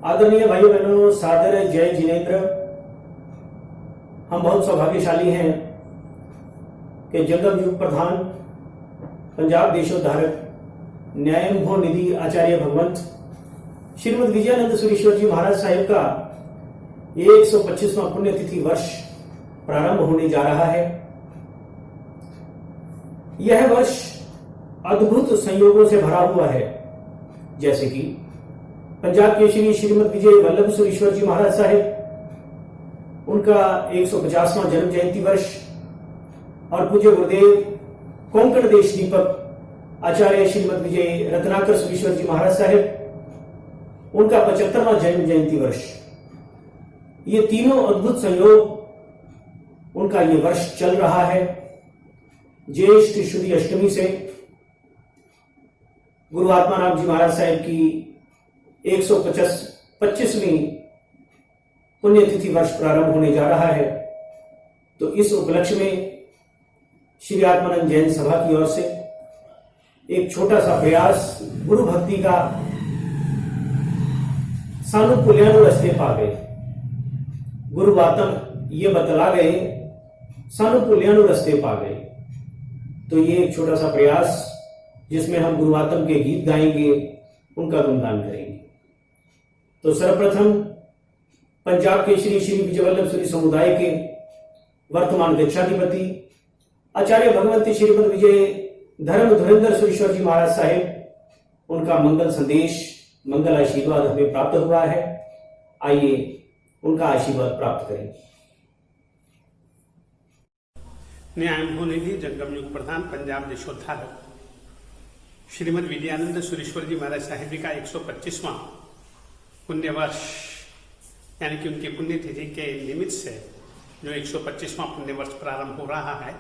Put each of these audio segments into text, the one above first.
आदरणीय भाइयों बहनों, सादर जय जिनेन्द्र। हम बहुत सौभाग्यशाली हैं कि जंगम युग प्रधान, पंजाब देशोद्धारक, न्यायमोह निधि आचार्य भगवंत श्रीमद विजयानंद सुरेश्वर जी महाराज साहिब का 125वां पुण्यतिथि वर्ष प्रारंभ होने जा रहा है। यह वर्ष अद्भुत संयोगों से भरा हुआ है, जैसे कि पंजाब के श्रीमद विजय वल्लभ सुरेश्वर जी महाराज साहिब, उनका 150वां जन्म जयंती वर्ष, और पूज्य गुरुदेव कोंकण देश दीपक आचार्य श्रीमद विजय रत्नाकर सुरेश्वर जी महाराज साहिब, उनका 75वां जन्म जयंती वर्ष। ये तीनों अद्भुत संयोग उनका ये वर्ष चल रहा है। ज्येष्ठ शुद्ध अष्टमी से गुरु आत्माराम जी महाराज साहिब की 125वीं पुण्यतिथि वर्ष प्रारंभ होने जा रहा है। तो इस उपलक्ष्य में श्री आत्मानंद जैन सभा की ओर से एक छोटा सा प्रयास गुरु भक्ति का सानु पुल्यानु रस्ते पा गए। गुरु बातम ये बतला गए, सानु पुल्यानु रस्ते पा गए। तो ये एक छोटा सा प्रयास जिसमें हम गुरु आत्म के गीत गाएंगे, उनका गुणगान करेंगे। तो सर्वप्रथम पंजाब के श्री विजय वल्लभ सूरी समुदाय के वर्तमान दीक्षाधिपति आचार्य भगवंत श्रीमद विजय धर्म धुरेंद्र सुरेश्वर जी महाराज साहिब, उनका मंगल संदेश, मंगल आशीर्वाद हमें प्राप्त हुआ है। आइए उनका आशीर्वाद प्राप्त करें। न्यायमोह निधि जंगम युग प्रधान, पंजाब देशोद्धारक श्रीमद विजयानंद सुरेश्वर जी महाराज साहिब जी का 125वां पुण्य वर्ष, यानी कि उनकी पुण्यतिथि के निमित्त से जो 125वां पुण्य वर्ष प्रारंभ हो रहा है,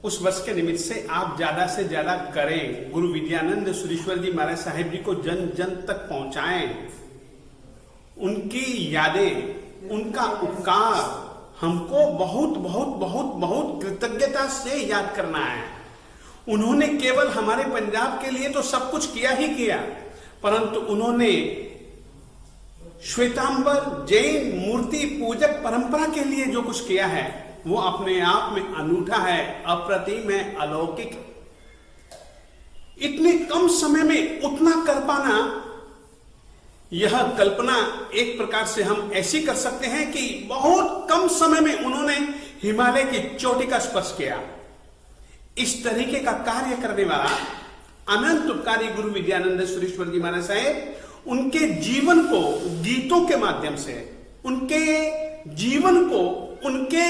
उस वर्ष के निमित्त से आप ज्यादा से ज्यादा करें, गुरु विजयानंद सुरेश्वर जी महाराज साहिब जी को जन जन तक पहुंचाएं। उनकी यादें, उनका उपकार हमको बहुत बहुत बहुत बहुत कृतज्ञता से याद करना है। उन्होंने केवल हमारे पंजाब के लिए तो सब कुछ किया ही किया, परंतु उन्होंने श्वेतांबर जैन मूर्ति पूजक परंपरा के लिए जो कुछ किया है, वो अपने आप में अनूठा है, अप्रतिम है, अलौकिक। इतने कम समय में उतना कर पाना, यह कल्पना एक प्रकार से हम ऐसी कर सकते हैं कि बहुत कम समय में उन्होंने हिमालय की चोटी का स्पर्श किया। इस तरीके का कार्य करने वाला अनंत उपकारी गुरु विजयानंद सुरेश्वर जी महाराज साहेब, उनके जीवन को गीतों के माध्यम से, उनके जीवन को उनके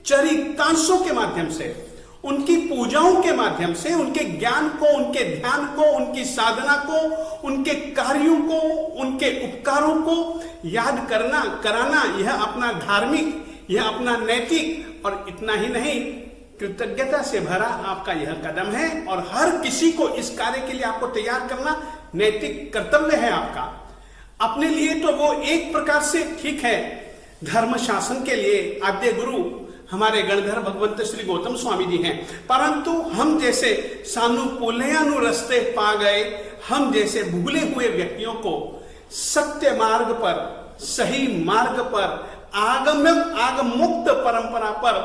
चरितांशों के माध्यम से, उनकी पूजाओं के माध्यम से, उनके ज्ञान को, उनके ध्यान को, उनकी साधना को, उनके कार्यों को, उनके उपकारों को याद करना, कराना, यह अपना धार्मिक, यह अपना नैतिक और इतना ही नहीं, कृतज्ञता से भरा आपका यह कदम है। और हर किसी को इस कार्य के लिए आपको तैयार करना नैतिक कर्तव्य है आपका। अपने लिए तो वो एक प्रकार से ठीक है, धर्म शासन के लिए आद्य गुरु हमारे गणधर भगवंत श्री गौतम स्वामी जी हैं, परंतु हम जैसे सानु पुल्यानु रस्ते पा गए, हम जैसे भूले हुए व्यक्तियों को सत्य मार्ग पर, सही मार्ग पर, आगमुक्त परंपरा पर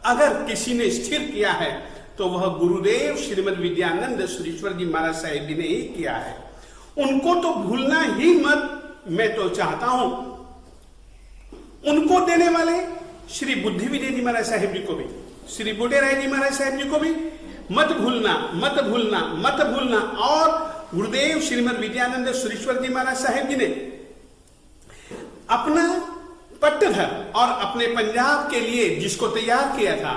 अगर किसी ने स्थिर किया है, तो वह गुरुदेव श्रीमद विजयानंद सुरेश्वर जी महाराज साहिब जी ने ही किया है। उनको तो भूलना ही मत। मैं तो चाहता हूं उनको देने वाले श्री बुद्धि विजय जी महाराज साहिब जी को भी, श्री बुढ़े राय जी महाराज साहिब जी को भी मत भूलना, मत भूलना, मत भूलना। और गुरुदेव श्रीमद विजयानंद सुरेश्वर जी महाराज साहिब जी ने अपना पट्टधर और अपने पंजाब के लिए जिसको तैयार किया था,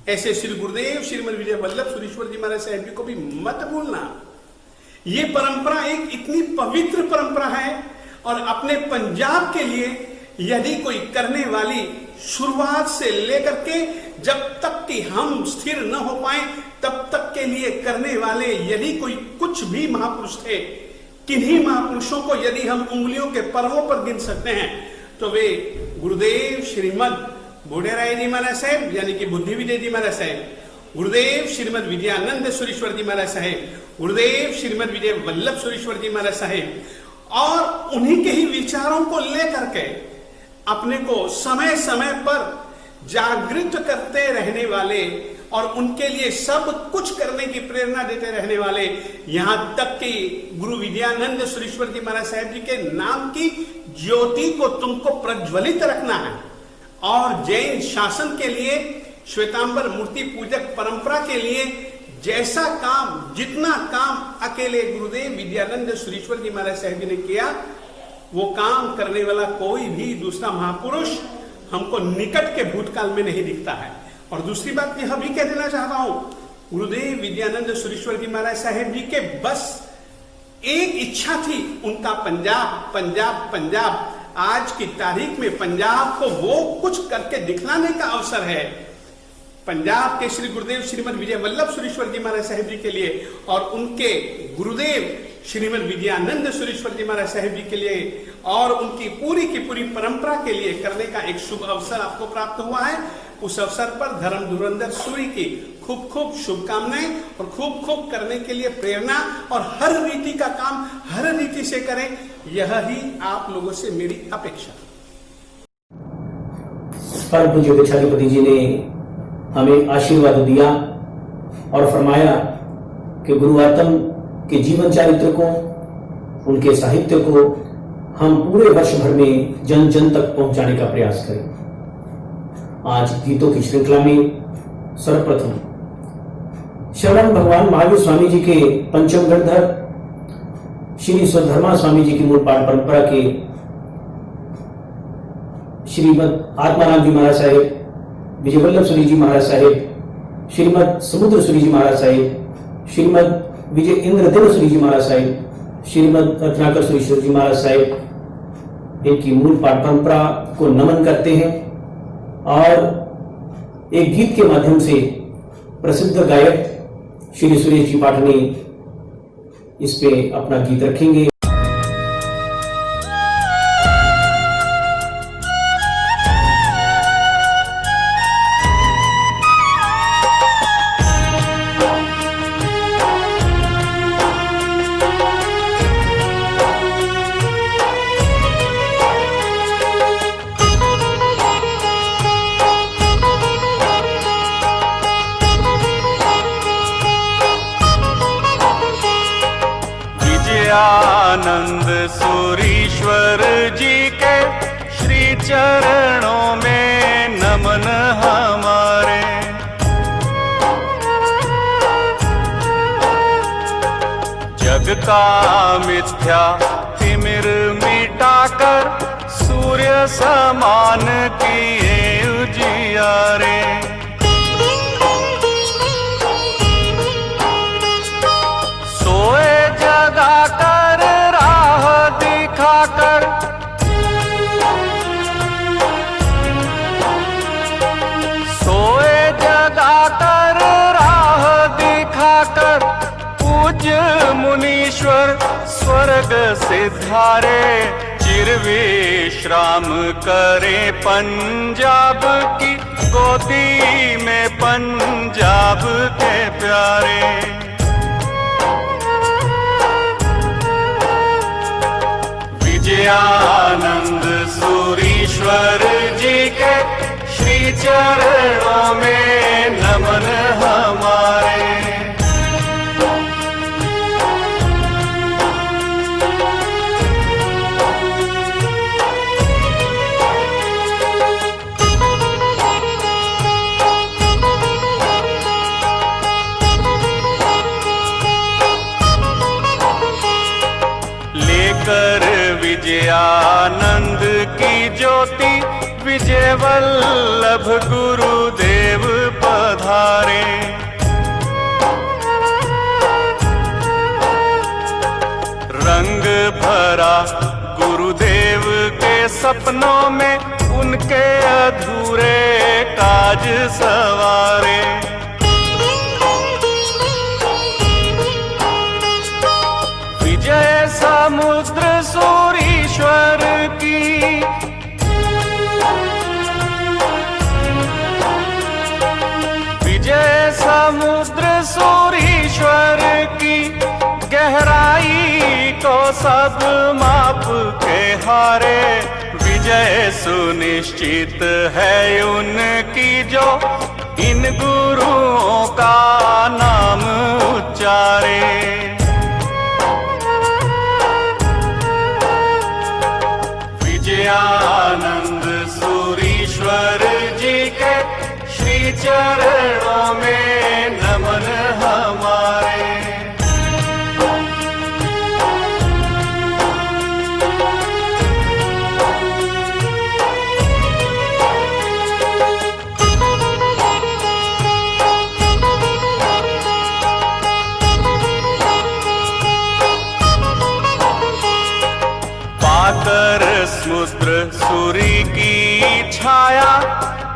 ऐसे श्री गुरुदेव श्रीमद विजय वल्लभ सुरेश्वर जी महाराज साहिब जी को भी मत भूलना। ये परंपरा एक इतनी पवित्र परंपरा है, और अपने पंजाब के लिए यदि कोई करने वाली, शुरुआत से लेकर के जब तक कि हम स्थिर न हो पाए तब तक के लिए करने वाले यदि कोई कुछ भी महापुरुष थे, किन्हीं महापुरुषों को यदि हम उंगलियों के पर्वों पर गिन सकते हैं, तो वे गुरुदेव श्रीमद बुढ़े राय जी महाराज साहेब, यानी कि बुद्धि विजय जी महाराज साहेब, गुरुदेव श्रीमद विजयानंद सुरेश्वर जी महाराज साहेब, गुरुदेव श्रीमद विजय वल्लभ सुरेश्वर जी महाराज साहेब, और उन्हीं के ही विचारों को लेकर के अपने को समय समय पर जागृत करते रहने वाले और उनके लिए सब कुछ करने की प्रेरणा देते रहने वाले, यहां तक कि गुरु विद्यानंद सुरीश्वर जी महाराज साहब जी के नाम की ज्योति को तुमको प्रज्वलित रखना है। और जैन शासन के लिए, श्वेतांबर मूर्ति पूजक परंपरा के लिए जैसा काम, जितना काम अकेले गुरुदेव विद्यानंद सुरीश्वर जी महाराज साहब जी ने किया, वो काम करने वाला कोई भी दूसरा महापुरुष हमको निकट के भूतकाल में नहीं दिखता है। और दूसरी बात यह भी कह देना चाहता हूं, गुरुदेव विद्यानंद सुरीश्वर जी महाराज साहब जी के बस एक इच्छा थी, उनका पंजाब पंजाब पंजाब। आज की तारीख में पंजाब को वो कुछ करके दिखलाने का अवसर है। पंजाब के श्री गुरुदेव श्रीमद विजय वल्लभ सुरीश्वर जी महाराज साहब जी के लिए और उनके गुरुदेव श्रीमद विद्यानंद सुरीश्वर जी महाराज साहब जी के लिए और उनकी पूरी की पूरी परंपरा के लिए करने का एक शुभ अवसर आपको प्राप्त हुआ है। उस अवसर पर धर्म धुरंधर सूरी की खूब खूब शुभकामनाएं और खूब खूब करने के लिए प्रेरणा, और हर रीति का काम हर रीति से करें, यह ही आप लोगों से मेरी अपेक्षा। परम पूज्य भिक्षाधिपति जी ने हमें आशीर्वाद दिया और फरमाया कि गुरुआत्म के जीवन चरित्र को, उनके साहित्य को हम पूरे वर्ष भर में जन जन तक पहुंचाने का प्रयास करें। आज गीतों की श्रृंखला में सर्वप्रथम श्रवण भगवान महावीर स्वामी जी के पंचम गणधर श्री स्वधर्मा स्वामी जी की मूल पाठ परंपरा के श्रीमद आत्माराम जी महाराज साहेब, विजय वल्लभ सूरी जी महाराज साहेब, श्रीमद समुद्र सूरी जी महाराज साहेब, श्रीमद विजय इंद्रदेव सूरी जी महाराज साहेब, श्रीमद रत्नाकर सुरेश्वर जी महाराज साहेब, इनकी मूल पाठ परंपरा को नमन करते हैं और एक गीत के माध्यम से प्रसिद्ध गायक श्री सुरेश जी पाटनी इस पे अपना गीत रखेंगे। आनंद सुरीश्वर जी के श्री चरणों में नमन हमारे। जग का मिथ्या तिमिर मिटाकर सूर्य समान किए उजियारे। सोए जगा कर राह दिखाकर, सोए जगा कर राह दिखाकर पूज्य मुनीश्वर स्वर्ग सिधारे। चिर विश्राम करे पंजाब की गोदी में पंजाब के प्यारे। विजयानंद सुरीश्वर जी के श्री चरणों में नमन हमारे। लेकर विजयानंद की ज्योति विजय वल्लभ गुरुदेव पधारे। रंग भरा गुरुदेव के सपनों में उनके अधूरे काज सवारे। विजय समुद्र सूरीश्वर की, विजय समुद्र सूरीश्वर की गहराई को सब मा हारे, विजय सुनिश्चित है उनकी जो इन गुरुओं का नाम उच्चारे। विजयानंद सूरीश्वर जी के श्री चरणों में नमन हमारे। पाकर समुद्र सूरी की छाया,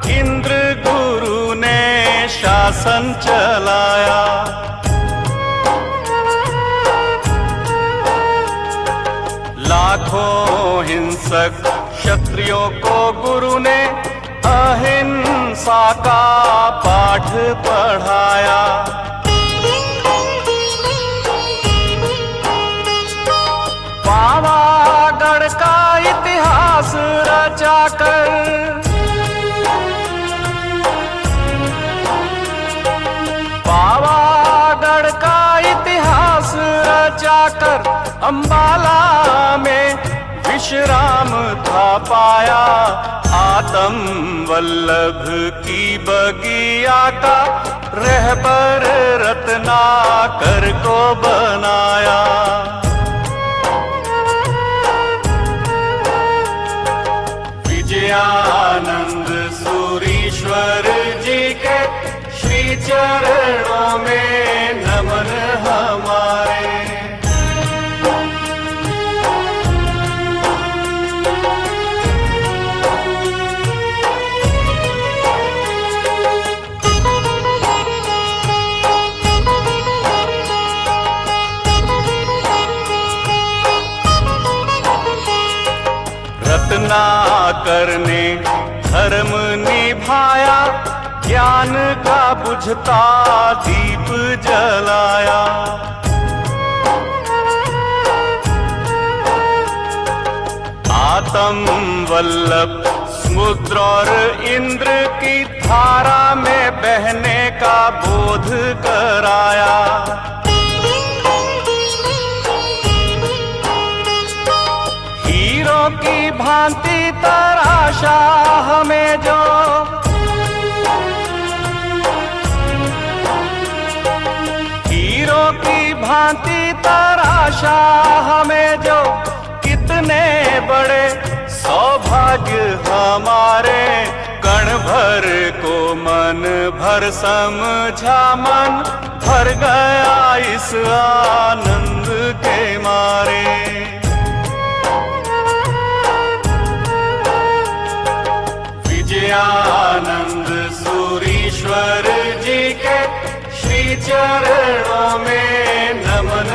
इंद्र गुरु ने शासन चलाया। लाखों हिंसक क्षत्रियों को गुरु ने अहिंसा का पाठ पढ़ाया। पावागढ़ का इतिहास रचाकर, पावागढ़ का इतिहास रचाकर अंबाला में विश्राम था पाया। आत्म वल्लभ की बगिया का रहबर रत्नाकर को बनाया। विजयानंद सूरीश्वर जी के श्री चरणों में नमन हमारे। रत्नाकर ने धर्म निभाया, ज्ञान का बुझता दीप जलाया। आत्म वल्लभ समुद्र और इंद्र की धारा में बहने का बोध कराया। हीरो की भांति तराशा हमें जो, हीरो की भांति तराशा हमें जो, कितने बड़े सौभाग्य हमारे। कण भर को मन भर समझा, मन भर गया इस आनंद के मारे। विजयानंद सूरीश्वर जी के श्री चरणों में नमन